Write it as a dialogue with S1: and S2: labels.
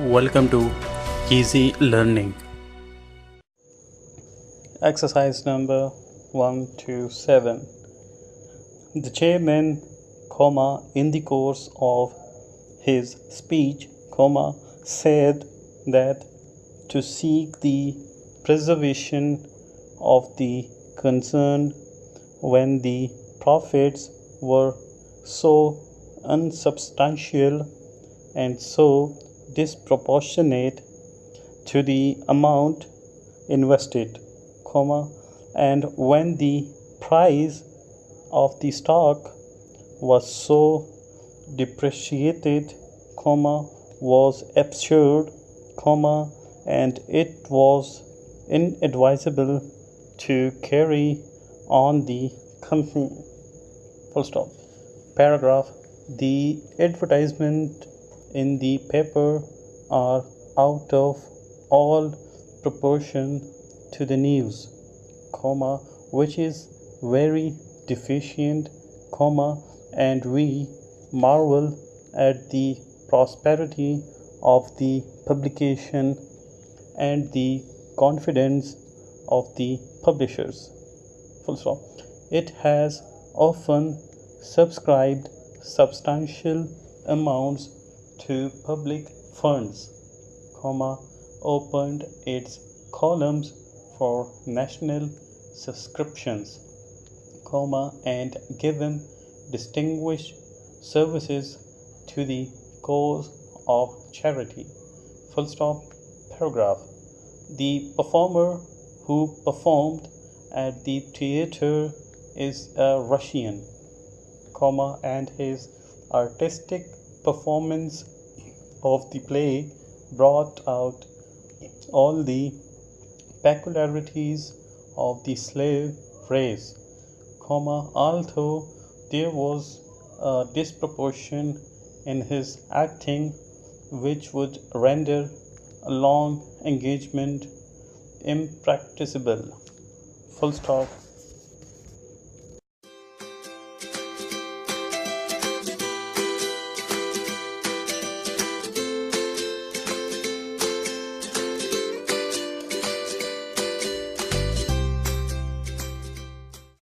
S1: welcome to Easy Learning. Exercise number 127. The chairman, in the course of his speech, said that to seek the preservation of the concern when the profits were so unsubstantial and so disproportionate to the amount invested, and when the price of the stock was so depreciated, was absurd, and it was inadvisable to carry on the company. Full stop. Paragraph. The advertisement in the paper are out of all proportion to the news, which is very deficient, and we marvel at the prosperity of the publication and the confidence of the publishers. Full stop. It has often subscribed substantial amounts to public funds, opened its columns for national subscriptions, and given distinguished services to the cause of charity. Full stop. Paragraph. The performer who performed at the theater is a Russian, and his artistic performance of the play brought out all the peculiarities of the slave race, although there was a disproportion in his acting which would render a long engagement impracticable. Full stop.